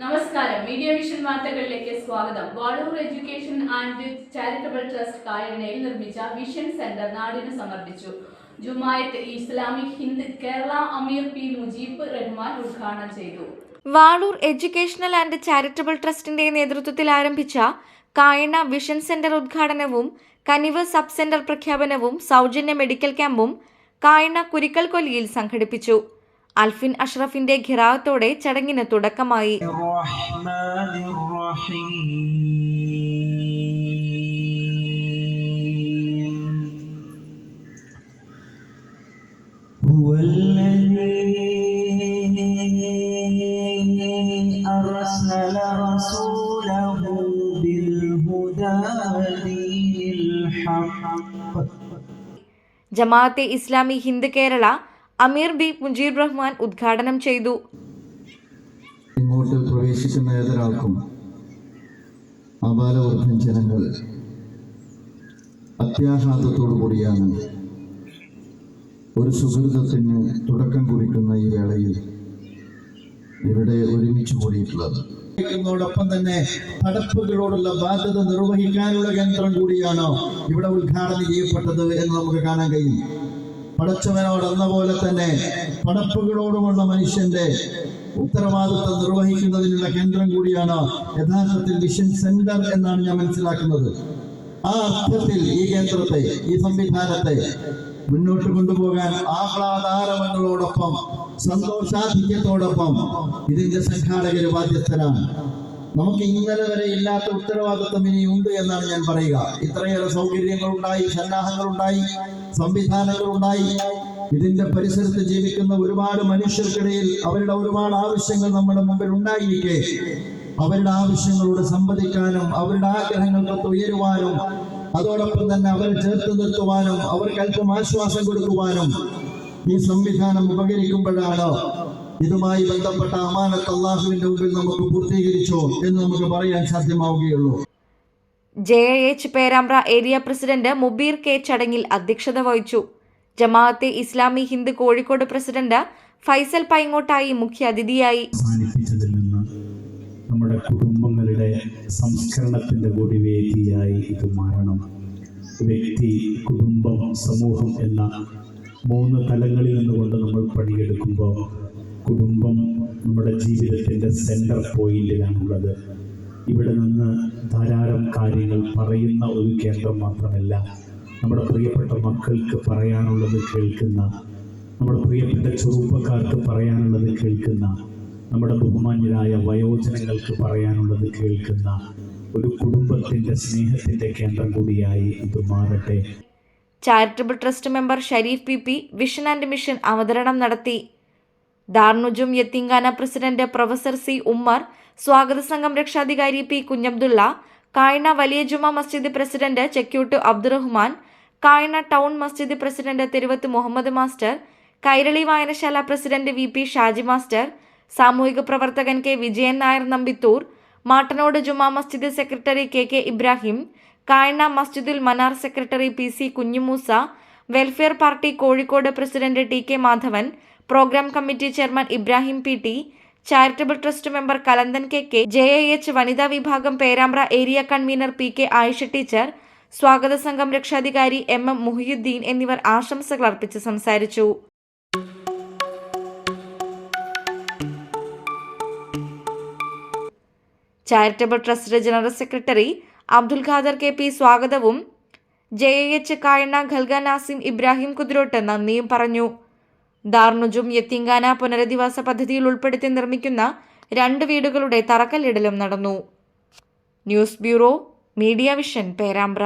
നമസ്കാരം. Media vision വാർത്തകളിലേക്ക് സ്വാഗതം. Valoor education and charitable trust കായണ്ണയിൽ നിർമ്മിച്ച വിഷൻ സെന്റർ നാടിന് സമർപ്പിച്ചു. ജുമായത്ത് ഇസ്ലാമിക് ഹിന്ദ് കേരള അമീർ പി മുജീബ് റഹ്മാൻ ഉദ്ഘാടനം ചെയ്തു. വാളൂർ എഡ്യൂക്കേഷണൽ ആൻഡ് ചാരിറ്റബിൾ ട്രസ്റ്റിന്റെ നേതൃത്വത്തിൽ ആരംഭിച്ച കായണ്ണ വിഷൻ സെന്റർ ഉദ്ഘാടനവും കനിവ് സബ് സെന്റർ പ്രഖ്യാപനവും സൗജന്യ മെഡിക്കൽ ക്യാമ്പും കായണ്ണ കുരിക്കൽ കൊല്ലിയിൽ സംഘടിപ്പിച്ചു. അൽഫിൻ അഷ്റഫിന്റെ ഖിറാഅത്തോടെ ചടങ്ങിന് തുടക്കമായി. ജമാഅത്തെ ഇസ്ലാമി ഹിന്ദ് കേരള അമീർ ബി മുജീബ് റഹ്മാൻ ഉദ്ഘാടനം ചെയ്തു. ഇങ്ങോട്ട് പ്രവേശിക്കുന്ന ഏതൊരാൾക്കും ആബാലവൃദ്ധം ജനങ്ങൾ അത്യാഘാതത്തോടു കൂടിയാണ് ഒരു സുഹൃതത്തിന് തുടക്കം കുറിക്കുന്ന ഈ വേളയിൽ ഇവിടെ ഒരുമിച്ച് കൂടിയിട്ടുള്ളത്. ോടൊപ്പം തന്നെ പടപ്പുകളോടുള്ള ബാധ്യത നിർവഹിക്കാനുള്ള കേന്ദ്രം കൂടിയാണോ ഇവിടെ ഉദ്ഘാടനം ചെയ്യപ്പെട്ടത് എന്ന് നമുക്ക് കാണാൻ കഴിയും. പടച്ചവനോടെന്ന പോലെ തന്നെ പടപ്പുകളോടുമുള്ള മനുഷ്യന്റെ ഉത്തരവാദിത്വം നിർവഹിക്കുന്നതിനുള്ള കേന്ദ്രം കൂടിയാണ് യഥാർത്ഥത്തിൽ വിഷൻ സെന്റർ എന്നാണ് ഞാൻ മനസ്സിലാക്കുന്നത്. ആ അർത്ഥത്തിൽ ഈ കേന്ദ്രത്തെ, ഈ സംവിധാനത്തെ മുന്നോട്ട് കൊണ്ടുപോകാൻ ആഹ്ലാദാരവങ്ങളോടൊപ്പം സന്തോഷാധിക്യത്തോടൊപ്പം ഇതിന്റെ സംഘാടകര് ബാധ്യസ്ഥരാണ്. നമുക്ക് ഇന്നലെ വരെ ഇല്ലാത്ത ഉത്തരവാദിത്വം ഇനിയുണ്ട് എന്നാണ് ഞാൻ പറയുക. ഇത്രയേറെ സൗകര്യങ്ങളുണ്ടായി, സന്നാഹങ്ങളുണ്ടായി, സംവിധാനങ്ങളുണ്ടായി. ഇതിന്റെ പരിസരത്ത് ജീവിക്കുന്ന ഒരുപാട് മനുഷ്യർക്കിടയിൽ അവരുടെ ഒരുപാട് ആവശ്യങ്ങൾ നമ്മുടെ മുമ്പിൽ ഉണ്ടായിരിക്കെ അവരുടെ ആവശ്യങ്ങളോട് സംവദിക്കാനും അവരുടെ ആഗ്രഹങ്ങൾക്ക് ഉയരുവാനും അതോടൊപ്പം തന്നെ അവരെ ചേർത്ത് നിർത്തുവാനും അവർക്ക് അല്പം ആശ്വാസം കൊടുക്കുവാനും ഈ സംവിധാനം ഉപകരിക്കുമ്പോഴാണ് ഇതുമായി ബന്ധപ്പെട്ട അമാനത്ത് അല്ലാഹുവിന്റെ മുമ്പിൽ നമുക്ക് പൂർത്തീകരിച്ചോ എന്ന് നമുക്ക് പറയാൻ സാധ്യമാവുകയുള്ളൂ. JIH Perambra area president Mubeer K ചടങ്ങിൽ അധ്യക്ഷത വഹിച്ചു. ജമാഅത്തെ ഇസ്ലാമി ഹിന്ദ് കോഴിക്കോട് പ്രസിഡന്റ് ഫൈസൽ പൈങ്ങോട്ടായി മുഖ്യ അതിഥിയായി. നമ്മുടെ കുടുംബങ്ങളുടെ സംസ്കരണത്തിന്റെ കൂടി വേദിയായി ഇത് മാറണം. വ്യക്തി, കുടുംബം, സമൂഹം എന്ന 3 തലങ്ങളിൽ നിന്നുകൊണ്ട് നമ്മൾ പണിയെടുക്കുമ്പോൾ കുടുംബം നമ്മുടെ ജീവിതത്തിൻ്റെ സെൻറ്റർ പോയിന്റിലാണുള്ളത്. ഇവിടെ നിന്ന് ധാരാളം കാര്യങ്ങൾ പറയുന്ന ഒരു കേന്ദ്രം മാത്രമല്ല, നമ്മുടെ പ്രിയപ്പെട്ട മക്കൾക്ക് പറയാനുള്ളത് കേൾക്കുന്ന, നമ്മുടെ പ്രിയപ്പെട്ട ചെറുപ്പക്കാർക്ക് പറയാനുള്ളത് കേൾക്കുന്ന, നമ്മുടെ ബഹുമാന്യരായ വയോജനങ്ങൾക്ക് പറയാനുള്ളത് കേൾക്കുന്ന ഒരു കുടുംബത്തിൻ്റെ സ്നേഹത്തിൻ്റെ കേന്ദ്രം കൂടിയായി ഇത് മാറട്ടെ. Charitable trust member Sharif PP vision and mission അവതരണം നടത്തി. Darunnujoom Yatheemkhana president professor C Ummer, സ്വാഗത സംഘം രക്ഷാധികാരി P കുഞ്ഞബ്ദുള്ള, കായണ്ണ വലിയ Juma Masjid president Chekyut Abdurahman, Kayanna town Masjid president Thiruvath Muhammad master, Kairali വായനശാല പ്രസിഡന്റ് VP ഷാജി മാസ്റ്റർ, സാമൂഹിക പ്രവർത്തകൻ K Vijayan Nair Nambithur, Mattanode Juma Masjid secretary KK Ibrahim, Kayanna Masjidul Manar secretary PC Kunhimoosa, welfare party Kozhikode president TK Madhavan, programme committee chairman Ibrahim PT, charitable trust member Kalanthan KK, JIH വനിതാ വിഭാഗം Perambra area convener PK Ayisha teacher, സ്വാഗത സംഘം രക്ഷാധികാരി MM മുഹിയുദ്ദീൻ എന്നിവർ ആശംസകൾ അർപ്പിച്ച് സംസാരിച്ചു. Charitable trust general secretary Abdul Khader KP സ്വാഗതവും JIH കായണ്ണ ഖൽഗ നാസിം ഇബ്രാഹിം കുതിരോട്ട് നന്ദിയും പറഞ്ഞു. ദാർനുജും യത്തീംഖാന പുനരധിവാസ പദ്ധതിയിൽ ഉൾപ്പെടുത്തി നിർമ്മിക്കുന്ന 2 വീടുകളുടെ തറക്കല്ലിടലും നടന്നു. News bureau, media vision, Perambra.